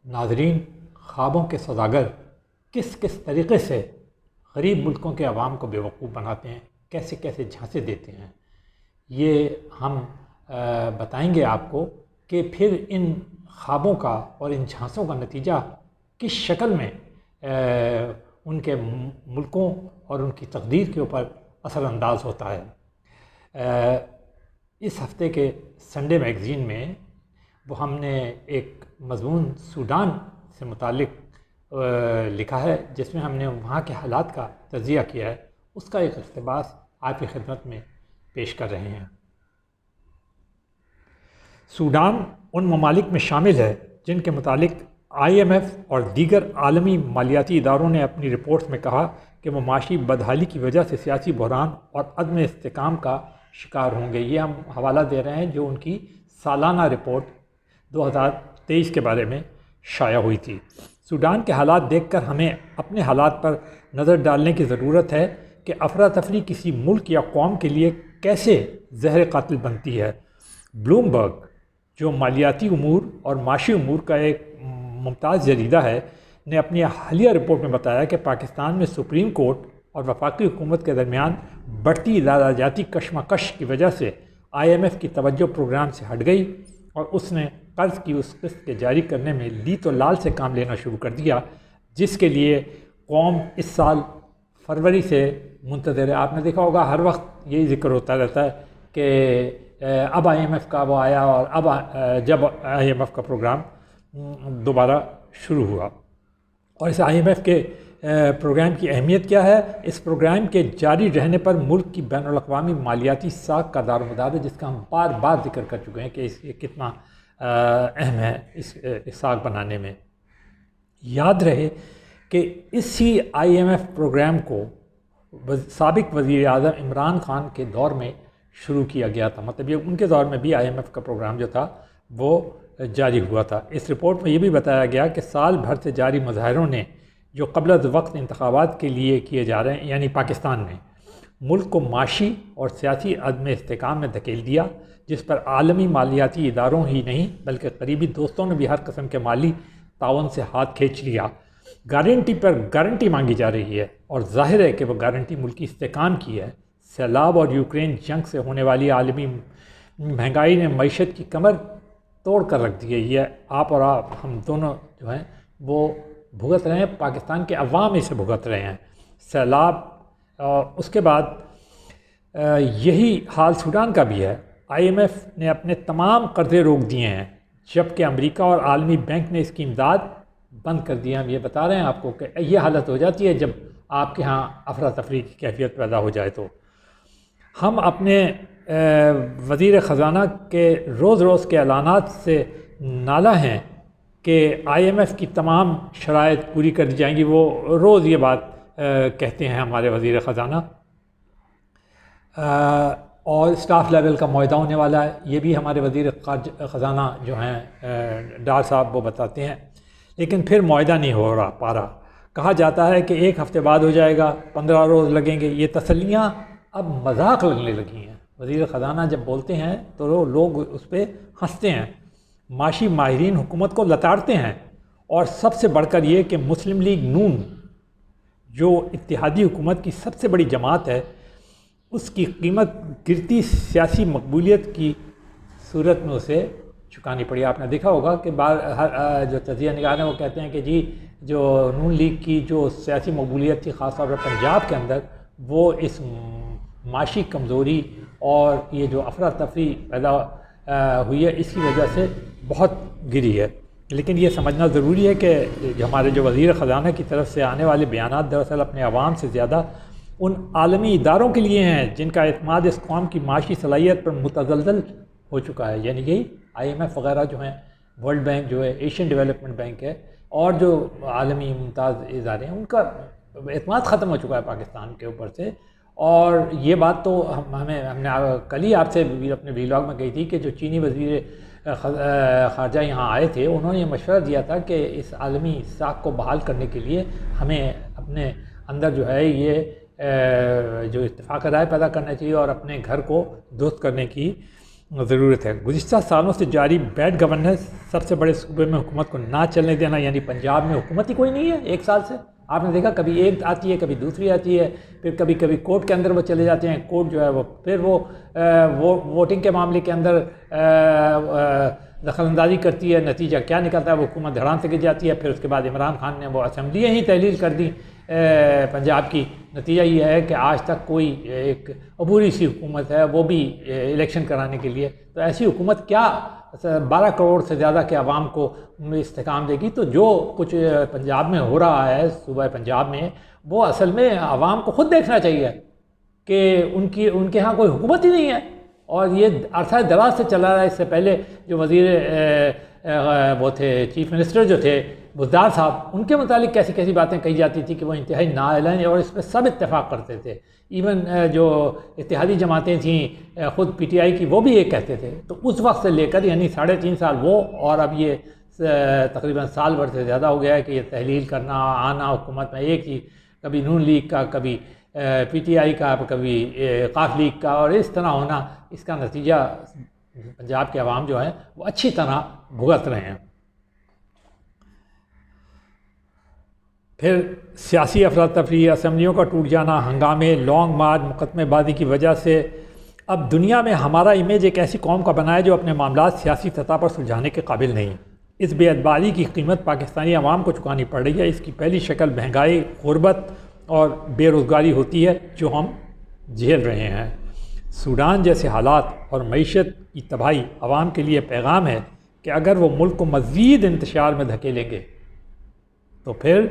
ناظرین، خوابوں کے سوداگر کس کس طریقے سے غریب ملکوں کے عوام کو بیوقوف بناتے ہیں، کیسے کیسے جھانسے دیتے ہیں، یہ ہم بتائیں گے آپ کو کہ پھر ان خوابوں کا اور ان جھانسوں کا نتیجہ کس شکل میں ان کے ملکوں اور ان کی تقدیر کے اوپر اثر انداز ہوتا ہے۔ اس ہفتے کے سنڈے میگزین میں وہ ہم نے ایک مضمون سوڈان سے متعلق لکھا ہے، جس میں ہم نے وہاں کے حالات کا تجزیہ کیا ہے، اس کا ایک اقتباس آپ کی خدمت میں پیش کر رہے ہیں۔ سوڈان ان ممالک میں شامل ہے جن کے متعلق IMF اور دیگر عالمی مالیاتی اداروں نے اپنی رپورٹس میں کہا کہ وہ معاشی بدحالی کی وجہ سے سیاسی بحران اور عدم استحکام کا شکار ہوں گے۔ یہ ہم حوالہ دے رہے ہیں جو ان کی سالانہ رپورٹ 2023 کے بارے میں شائع ہوئی تھی۔ سوڈان کے حالات دیکھ کر ہمیں اپنے حالات پر نظر ڈالنے کی ضرورت ہے کہ افراتفری کسی ملک یا قوم کے لیے کیسے زہر قاتل بنتی ہے۔ بلومبرگ، جو مالیاتی امور اور معاشی امور کا ایک ممتاز جریدہ ہے، نے اپنی حالیہ رپورٹ میں بتایا کہ پاکستان میں سپریم کورٹ اور وفاقی حکومت کے درمیان بڑھتی ادارجاتی کشمکش کی وجہ سے IMF کی توجہ پروگرام سے ہٹ گئی اور اس نے قرض کی اس قسط کے جاری کرنے میں لیت و لال سے کام لینا شروع کر دیا، جس کے لیے قوم اس سال فروری سے منتظر ہے۔ آپ نے دیکھا ہوگا ہر وقت یہی ذکر ہوتا رہتا ہے کہ اب IMF کا وہ آیا، اور اب جب IMF کا پروگرام دوبارہ شروع ہوا۔ اور اس IMF کے پروگرام کی اہمیت کیا ہے؟ اس پروگرام کے جاری رہنے پر ملک کی بین الاقوامی مالیاتی ساکھ کا دار و مدار ہے، جس کا ہم بار بار ذکر کر چکے ہیں کہ یہ کتنا اہم ہے اس ساکھ بنانے میں۔ یاد رہے کہ اسی IMF پروگرام کو سابق وزیر اعظم عمران خان کے دور میں شروع کیا گیا تھا، مطلب یہ ان کے دور میں بھی IMF کا پروگرام جو تھا وہ جاری ہوا تھا۔ اس رپورٹ میں یہ بھی بتایا گیا کہ سال بھر سے جاری مظاہروں نے جو قبل از وقت انتخابات کے لیے کیے جا رہے ہیں، یعنی پاکستان میں، ملک کو معاشی اور سیاسی عدم استحکام میں دھکیل دیا، جس پر عالمی مالیاتی اداروں ہی نہیں بلکہ قریبی دوستوں نے بھی ہر قسم کے مالی تعاون سے ہاتھ کھینچ لیا۔ گارنٹی پر گارنٹی مانگی جا رہی ہے، اور ظاہر ہے کہ وہ گارنٹی ملکی استحکام کی ہے۔ سیلاب اور یوکرین جنگ سے ہونے والی عالمی مہنگائی نے معیشت کی کمر توڑ کر رکھ دی ہے۔ یہ آپ اور ہم دونوں جو ہیں وہ بھگت رہے ہیں، پاکستان کے عوام اسے بھگت رہے ہیں۔ سیلاب، اس کے بعد یہی حال سوڈان کا بھی ہے۔ IMF نے اپنے تمام قرضے روک دیے ہیں، جبکہ امریکہ اور عالمی بینک نے اس کی امداد بند کر دی ہے۔ ہم یہ بتا رہے ہیں آپ کو کہ یہ حالت ہو جاتی ہے جب آپ کے ہاں افراتفری کی کیفیت پیدا ہو جائے تو۔ ہم اپنے وزیر خزانہ کے روز روز کے اعلانات سے نالاں ہیں کہ IMF کی تمام شرائط پوری کر دی جائیں گی۔ وہ روز یہ بات کہتے ہیں ہمارے وزیر خزانہ، اور اسٹاف لیول کا معاہدہ ہونے والا ہے، یہ بھی ہمارے وزیر خزانہ جو ہیں ڈار صاحب وہ بتاتے ہیں، لیکن پھر معاہدہ نہیں ہو پا رہا۔ کہا جاتا ہے کہ ایک ہفتے بعد ہو جائے گا، 15 روز لگیں گے۔ یہ تسلیاں اب مذاق لگنے لگی ہیں۔ وزیر خزانہ جب بولتے ہیں تو لوگ اس پہ ہنستے ہیں، معاشی ماہرین حکومت کو لتاڑتے ہیں، اور سب سے بڑھ کر یہ کہ مسلم لیگ نون، جو اتحادی حکومت کی سب سے بڑی جماعت ہے، اس کی قیمت گرتی سیاسی مقبولیت کی صورت میں اسے چکانی پڑی۔ آپ نے دیکھا ہوگا کہ جو تجزیہ نگار ہیں وہ کہتے ہیں کہ جی جو نون لیگ کی جو سیاسی مقبولیت تھی، خاص طور پر پنجاب کے اندر، وہ اس معاشی کمزوری اور یہ جو افراتفری پیدا ہوئی ہے اس کی وجہ سے بہت گری ہے۔ لیکن یہ سمجھنا ضروری ہے کہ ہمارے جو وزیر خزانہ کی طرف سے آنے والے بیانات دراصل اپنے عوام سے زیادہ ان عالمی اداروں کے لیے ہیں جن کا اعتماد اس قوم کی معاشی صلاحیت پر متزلزل ہو چکا ہے، یعنی یہی IMF وغیرہ جو ہیں، ورلڈ بینک جو ہے، ایشین ڈیولپمنٹ بینک ہے، اور جو عالمی ممتاز ادارے ہیں، ان کا اعتماد ختم ہو چکا ہے پاکستان کے اوپر سے۔ اور یہ بات تو ہم نے کل ہی آپ سے اپنے ویلاگ میں کہی تھی کہ جو چینی وزیر خارجہ یہاں آئے تھے، انہوں نے یہ مشورہ دیا تھا کہ اس عالمی ساکھ کو بحال کرنے کے لیے ہمیں اپنے اندر جو ہے یہ جو اتفاق رائے پیدا کرنا چاہیے اور اپنے گھر کو درست کرنے کی ضرورت ہے۔ گزشتہ سالوں سے جاری بیڈ گورننس، سب سے بڑے صوبے میں حکومت کو نہ چلنے دینا، یعنی پنجاب میں حکومت ہی کوئی نہیں ہے 1 سال سے۔ آپ نے دیکھا کبھی ایک آتی ہے، کبھی دوسری آتی ہے، پھر کبھی کبھی کورٹ کے اندر وہ چلے جاتے ہیں، کورٹ جو ہے وہ پھر وہ ووٹنگ کے معاملے کے اندر دخل اندازی کرتی ہے، نتیجہ کیا نکلتا ہے، وہ حکومت دھڑام سے گر جاتی ہے۔ پھر اس کے بعد عمران خان نے وہ اسمبلیاں ہی تحلیل کر دی پنجاب کی، نتیجہ یہ ہے کہ آج تک کوئی ایک عبوری سی حکومت ہے، وہ بھی الیکشن کرانے کے لیے۔ تو ایسی حکومت کیا 12 کروڑ سے زیادہ کے عوام کو استحکام دے گی؟ تو جو کچھ پنجاب میں ہو رہا ہے، صوبہ پنجاب میں، وہ اصل میں عوام کو خود دیکھنا چاہیے کہ ان کے ہاں کوئی حکومت ہی نہیں ہے، اور یہ عرصہ دراز سے چلا رہا ہے۔ اس سے پہلے جو وزیر وہ تھے، چیف منسٹر جو تھے بزدار صاحب، ان کے متعلق کیسی کیسی باتیں کہی جاتی تھی کہ وہ انتہائی نااہل، اور اس پہ سب اتفاق کرتے تھے۔ ایون جو اتحادی جماعتیں تھیں، خود پی ٹی آئی کی، وہ بھی یہ کہتے تھے۔ تو اس وقت سے لے کر یعنی 3.5 سال وہ، اور اب یہ تقریباً سال بھر سے زیادہ ہو گیا ہے کہ یہ تحلیل کرنا، آنا حکومت میں، ایک ہی کبھی نون لیگ کا، کبھی پی ٹی آئی کا، کبھی قاف لیگ کا، اور اس طرح ہونا، اس کا نتیجہ پنجاب کے عوام جو ہیں وہ اچھی طرح بھگت رہے ہیں۔ پھر سیاسی افراتفری، اسمبلیوں کا ٹوٹ جانا، ہنگامے، لانگ مارچ، مقدمے بازی کی وجہ سے اب دنیا میں ہمارا امیج ایک ایسی قوم کا بنا ہے جو اپنے معاملات سیاسی سطح پر سلجھانے کے قابل نہیں۔ اس بے اعتباری کی قیمت پاکستانی عوام کو چکانی پڑ رہی ہے۔ اس کی پہلی شکل مہنگائی، غربت اور بے روزگاری ہوتی ہے جو ہم جھیل رہے ہیں۔ سوڈان جیسے حالات اور معیشت کی تباہی عوام کے لیے پیغام ہے کہ اگر وہ ملک کو مزید انتشار میں دھکیلیں گے تو پھر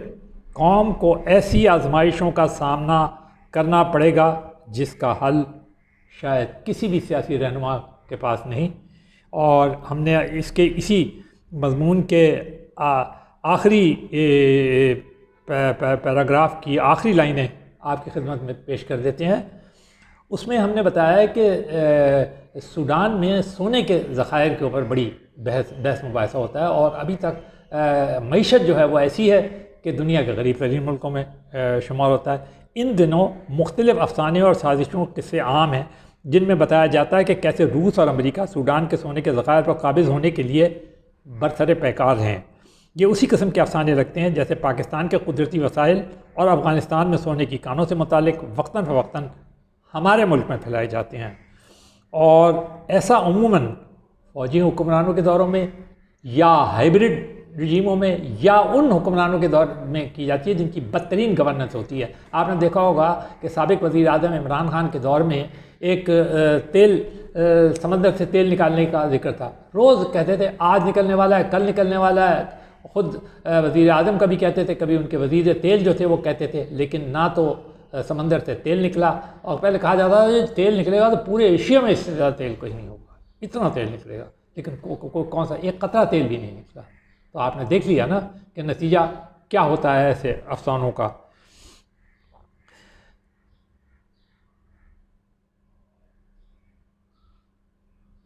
قوم کو ایسی آزمائشوں کا سامنا کرنا پڑے گا جس کا حل شاید کسی بھی سیاسی رہنما کے پاس نہیں۔ اور ہم نے اسی مضمون کے آخری پیراگراف کی آخری لائنیں آپ کی خدمت میں پیش کر دیتے ہیں۔ اس میں ہم نے بتایا ہے کہ سوڈان میں سونے کے ذخائر کے اوپر بڑی بحث مباحثہ ہوتا ہے، اور ابھی تک معیشت جو ہے وہ ایسی ہے کہ دنیا کے غریب ترین ملکوں میں شمار ہوتا ہے۔ ان دنوں مختلف افسانے اور سازشوں قصے عام ہیں جن میں بتایا جاتا ہے کہ کیسے روس اور امریکہ سوڈان کے سونے کے ذخائر پر قابض ہونے کے لیے برسر پیکار ہیں۔ یہ اسی قسم کے افسانے رکھتے ہیں جیسے پاکستان کے قدرتی وسائل اور افغانستان میں سونے کی کانوں سے متعلق وقتاً فوقتاً ہمارے ملک میں پھیلائے جاتے ہیں، اور ایسا عموماً فوجی حکمرانوں کے دوروں میں یا ہائبرڈ رجیموں میں یا ان حکمرانوں کے دور میں کی جاتی ہے جن کی بدترین گورننس ہوتی ہے۔ آپ نے دیکھا ہوگا کہ سابق وزیر اعظم عمران خان کے دور میں ایک سمندر سے تیل نکالنے کا ذکر تھا، روز کہتے تھے آج نکلنے والا ہے، کل نکلنے والا ہے۔ خود وزیر اعظم کبھی کہتے تھے، کبھی ان کے وزیر تیل جو تھے وہ کہتے تھے، لیکن نہ تو سمندر سے تیل نکلا، اور پہلے کہا جاتا تھا کہ تیل نکلے گا تو پورے ایشیا میں اس سے زیادہ تیل کوئی نہیں ہوگا، اتنا تیل نکلے گا، لیکن کون سا ایک قطرہ تیل بھی نہیں نکلا۔ تو آپ نے دیکھ لیا نا کہ نتیجہ کیا ہوتا ہے ایسے افسانوں کا۔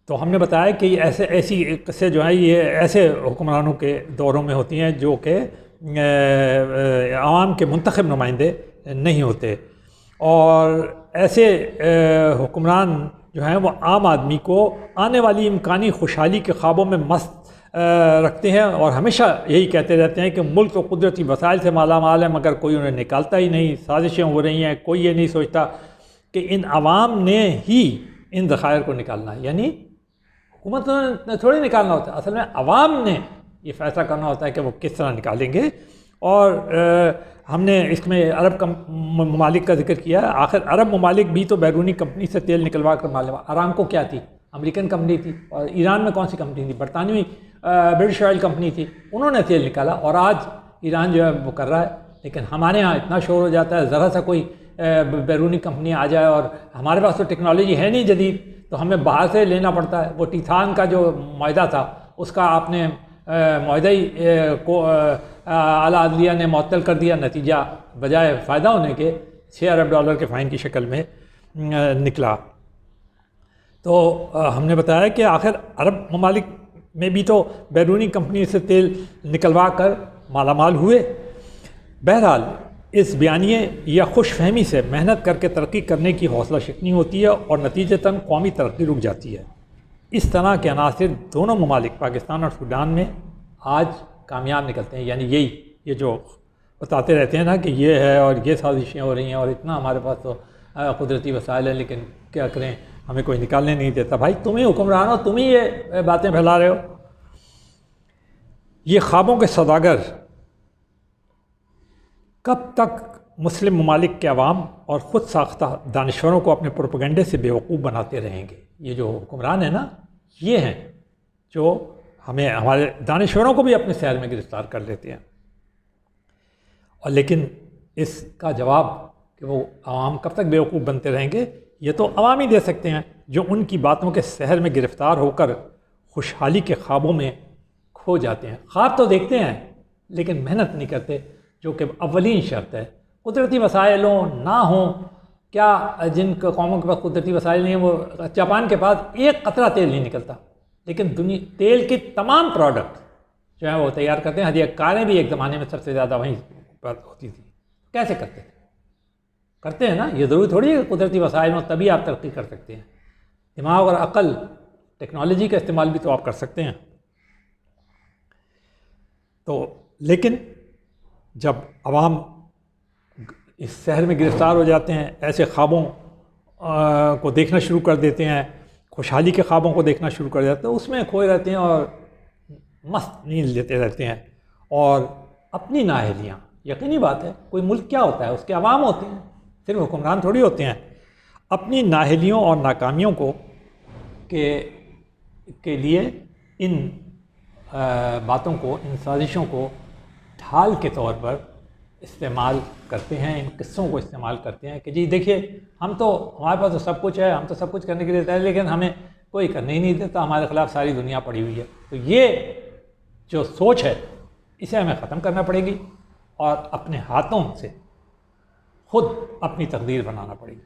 تو ہم نے بتایا کہ ایسی قصے جو ہیں یہ ایسے حکمرانوں کے دوروں میں ہوتی ہیں جو کہ عوام کے منتخب نمائندے نہیں ہوتے، اور ایسے حکمران جو ہیں وہ عام آدمی کو آنے والی امکانی خوشحالی کے خوابوں میں مست رکھتے ہیں، اور ہمیشہ یہی کہتے رہتے ہیں کہ ملک تو قدرتی وسائل سے مالا مال ہے مگر کوئی انہیں نکالتا ہی نہیں، سازشیں ہو رہی ہیں، کوئی یہ نہیں سوچتا کہ ان عوام نے ہی ان ذخائر کو نکالنا ہے، یعنی حکومت نے تھوڑی نکالنا ہوتا ہے، اصل میں عوام نے یہ فیصلہ کرنا ہوتا ہے کہ وہ کس طرح نکالیں گے۔ اور ہم نے اس میں عرب ممالک کا ذکر کیا ہے۔ آخر عرب ممالک بھی تو بیرونی کمپنی سے تیل نکلوا کر ارامکو کیا تھی؟ امریکن کمپنی تھی، اور ایران میں کون سی کمپنی تھی؟ برطانوی برٹش آئل کمپنی تھی، انہوں نے تیل نکالا، اور آج ایران جو ہے وہ کر رہا ہے۔ لیکن ہمارے ہاں اتنا شور ہو جاتا ہے، ذرا سا کوئی بیرونی کمپنی آ جائے، اور ہمارے پاس تو ٹیکنالوجی ہے نہیں جدید، تو ہمیں باہر سے لینا پڑتا ہے۔ وہ ٹیتھان کا جو معاہدہ تھا اس کا آپ نے معاہدہ ہی کو اعلیٰ عدلیہ نے معطل کر دیا، نتیجہ بجائے فائدہ ہونے کے $6 ارب کے فائن کی شکل میں نکلا۔ تو ہم نے بتایا کہ آخر عرب ممالک میں بھی تو بیرونی کمپنی سے تیل نکلوا کر مالا مال ہوئے۔ بہرحال اس بیانیے یا خوش فہمی سے محنت کر کے ترقی کرنے کی حوصلہ شکنی ہوتی ہے، اور نتیجتاً قومی ترقی رک جاتی ہے۔ اس طرح کے عناصر دونوں ممالک پاکستان اور سوڈان میں آج کامیاب نکلتے ہیں. یعنی یہ جو بتاتے رہتے ہیں نا کہ یہ ہے اور یہ سازشیں ہو رہی ہیں اور اتنا ہمارے پاس تو قدرتی وسائل ہیں لیکن کیا کریں ہمیں کوئی نکالنے نہیں دیتا. بھائی تم ہی حکمران ہو, تم ہی یہ باتیں پھیلا رہے ہو. یہ خوابوں کے سوداگر کب تک مسلم ممالک کے عوام اور خود ساختہ دانشوروں کو اپنے پروپیگنڈے سے بیوقوف بناتے رہیں گے؟ یہ جو حکمران ہیں نا, یہ ہیں جو ہمارے دانشوروں کو بھی اپنے سحر میں گرفتار کر لیتے ہیں. اور لیکن اس کا جواب کہ وہ عوام کب تک بیوقوف بنتے رہیں گے, یہ تو عوام ہی دے سکتے ہیں جو ان کی باتوں کے سحر میں گرفتار ہو کر خوشحالی کے خوابوں میں کھو جاتے ہیں. خواب تو دیکھتے ہیں لیکن محنت نہیں کرتے, جو کہ اولین شرط ہے. قدرتی وسائل ہوں نہ ہوں, کیا جن قوموں کے پاس قدرتی وسائل نہیں ہیں, وہ جاپان کے پاس ایک قطرہ تیل نہیں نکلتا, لیکن تیل کے تمام پروڈکٹ جو ہیں وہ تیار کرتے ہیں. کاریں بھی ایک زمانے میں سب سے زیادہ وہیں پر ہوتی تھی. کیسے کرتے تھے؟ کرتے ہیں نا. یہ ضروری تھوڑی ہے کہ قدرتی وسائل ہوں تبھی آپ ترقی کر سکتے ہیں. دماغ اور عقل, ٹیکنالوجی کا استعمال بھی تو آپ کر سکتے ہیں. تو لیکن جب عوام اس شہر میں گرفتار ہو جاتے ہیں, ایسے خوابوں کو دیکھنا شروع کر دیتے ہیں, خوشحالی کے خوابوں کو دیکھنا شروع کر دیتے ہیں, اس میں کھوئے رہتے ہیں اور مست نیند لیتے رہتے ہیں. اور اپنی نااہلیاں, یقینی بات ہے کوئی ملک کیا ہوتا ہے, اس کے عوام ہوتے ہیں, صرف حکمران تھوڑی ہوتے ہیں. اپنی نااہلیوں اور ناکامیوں کو کے لیے ان باتوں کو, ان سازشوں کو ڈھال کے طور پر استعمال کرتے ہیں, ان قصوں کو استعمال کرتے ہیں کہ جی دیکھیے ہمارے پاس تو سب کچھ ہے, ہم تو سب کچھ کرنے کے لیے تیار, لیکن ہمیں کوئی کرنے ہی نہیں دیتا, ہمارے خلاف ساری دنیا پڑی ہوئی ہے. تو یہ جو سوچ ہے اسے ہمیں ختم کرنا پڑے گی اور اپنے ہاتھوں سے خود اپنی تقدیر بنانا پڑے گی.